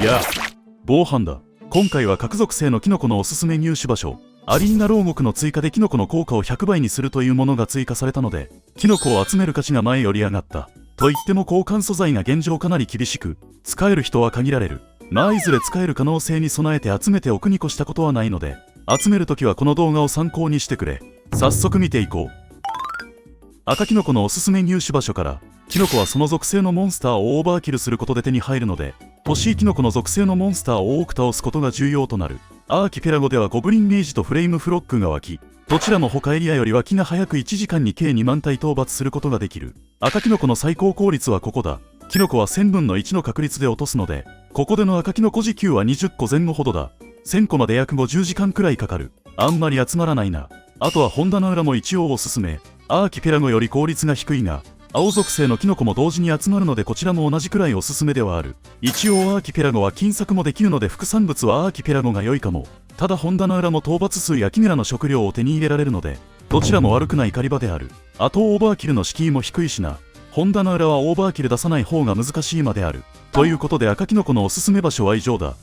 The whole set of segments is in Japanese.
やあ、防犯だ。今回は各属性のキノコのおすすめ入手場所、アリーナ牢獄の追加でキノコの効果を100倍にするというものが追加されたので、キノコを集める価値が前より上がった。と言っても交換素材が現状かなり厳しく、使える人は限られる。まあいずれ使える可能性に備えて集めておくに越したことはないので、集めるときはこの動画を参考にしてくれ。早速見ていこう。赤キノコのおすすめ入手場所から、キノコはその属性のモンスターをオーバーキルすることで手に入るので、欲しいキノコの属性のモンスターを多く倒すことが重要となる。アーキペラゴではゴブリンゲージとフレイムフロックが湧き、どちらも他エリアより湧きが早く1時間に計2万体討伐することができる。赤キノコの最高効率はここだ。キノコは1000分の1の確率で落とすので、ここでの赤キノコ時給は20個前後ほどだ。1000個まで約50時間くらいかかる。あんまり集まらないな。あとは本棚裏も一応おすすめ。アーキペラゴより効率が低いが、青属性のキノコも同時に集まるのでこちらも同じくらいおすすめではある。一応アーキペラゴは金策もできるので副産物はアーキペラゴが良いかも。ただ本棚裏も討伐数やキメラの食料を手に入れられるので、どちらも悪くない狩り場である。あとオーバーキルの敷居も低いしな。本棚裏はオーバーキル出さない方が難しいまである。ということで赤キノコのおすすめ場所は以上だ。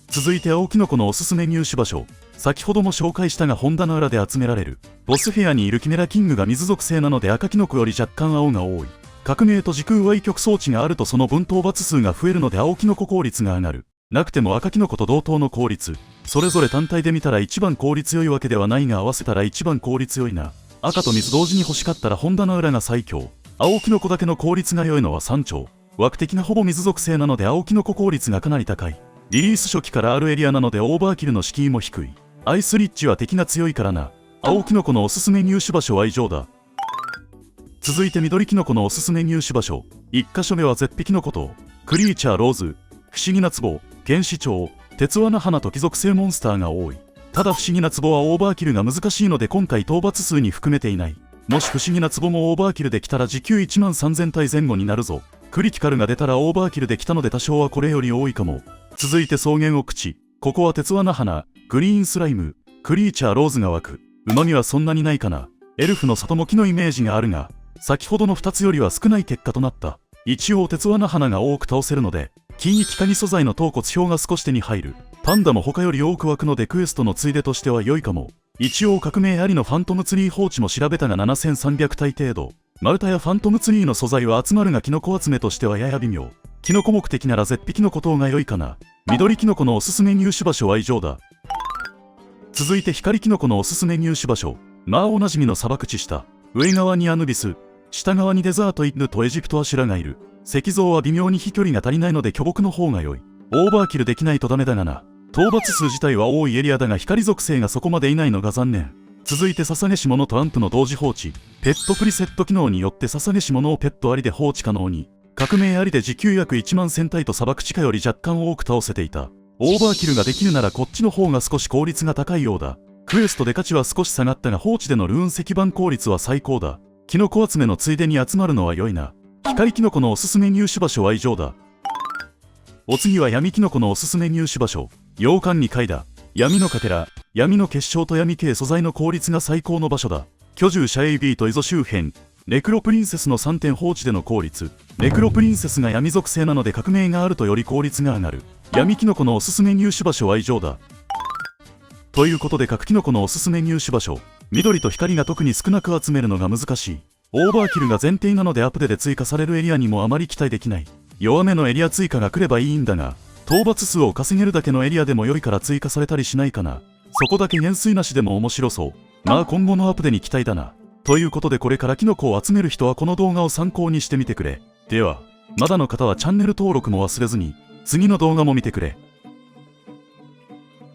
続いて青キノコのおすすめ入手場所。先ほども紹介したが本棚裏で集められる。ボスフェアにいるキメラキングが水属性なので赤キノコより若干青が多い。革命と時空歪曲装置があるとその分討伐数が増えるので青キノコ効率が上がる。なくても赤キノコと同等の効率。それぞれ単体で見たら一番効率良いわけではないが合わせたら一番効率良いな。赤と水同時に欲しかったら本棚裏が最強。青キノコだけの効率が良いのは山頂。枠的がほぼ水属性なので青キノコ効率がかなり高い。リリース初期からあるエリアなのでオーバーキルの敷居も低い。アイスリッチは敵が強いからな。青キノコのおすすめ入手場所は以上だ。続いて緑キノコのおすすめ入手場所。1箇所目は絶壁のことクリーチャーローズ、不思議な壺、原始鳥、鉄輪な花と貴族性モンスターが多い。ただ不思議な壺はオーバーキルが難しいので今回討伐数に含めていない。もし不思議な壺もオーバーキルできたら時給1万3000体前後になるぞ。クリティカルが出たらオーバーキルできたので多少はこれより多いかも。続いて草原奥地。ここは鉄輪な花、グリーンスライム、クリーチャーローズが湧く。旨味はそんなにないかな。エルフの里も木のイメージがあるが、先ほどの2つよりは少ない結果となった。一応鉄輪な花が多く倒せるので、金域カニ素材の頭骨表が少し手に入る。パンダも他より多く湧くのでクエストのついでとしては良いかも。一応革命ありのファントムツリー放置も調べたが7300体程度。丸太やファントムツリーの素材は集まるがキノコ集めとしてはやや微妙。キノコ目的なら絶壁のことが良いかな。緑キノコのおすすめ入手場所は以上だ。続いて光キノコのおすすめ入手場所。まあおなじみの砂漠地下。上側にアヌビス、下側にデザートイヌとエジプトアシュラがいる。石像は微妙に飛距離が足りないので巨木の方が良い。オーバーキルできないとダメだがな。討伐数自体は多いエリアだが光属性がそこまでいないのが残念。続いて捧げし物とアンプの同時放置。ペットプリセット機能によって捧げし物をペットありで放置可能に。革命ありで時給約1万1000体と砂漠地下より若干多く倒せていた。オーバーキルができるならこっちの方が少し効率が高いようだ。クエストで価値は少し下がったが放置でのルーン石板効率は最高だ。キノコ集めのついでに集まるのは良いな。光キノコのおすすめ入手場所は以上だ。お次は闇キノコのおすすめ入手場所。洋館2階だ。闇のかけら、闇の結晶と闇系素材の効率が最高の場所だ。居住者 AB とエゾ周辺。ネクロプリンセスの3点放置での効率。ネクロプリンセスが闇属性なので革命があるとより効率が上がる。闇キノコのおすすめ入手場所は以上だ。ということで各キノコのおすすめ入手場所。緑と光が特に少なく集めるのが難しい。オーバーキルが前提なのでアップデで追加されるエリアにもあまり期待できない。弱めのエリア追加が来ればいいんだが、討伐数を稼げるだけのエリアでも良いから追加されたりしないかな。そこだけ減衰なしでも面白そう。まあ今後のアップデに期待だな。ということでこれからキノコを集める人はこの動画を参考にしてみてくれ。では、まだの方はチャンネル登録も忘れずに、次の動画も見てくれ。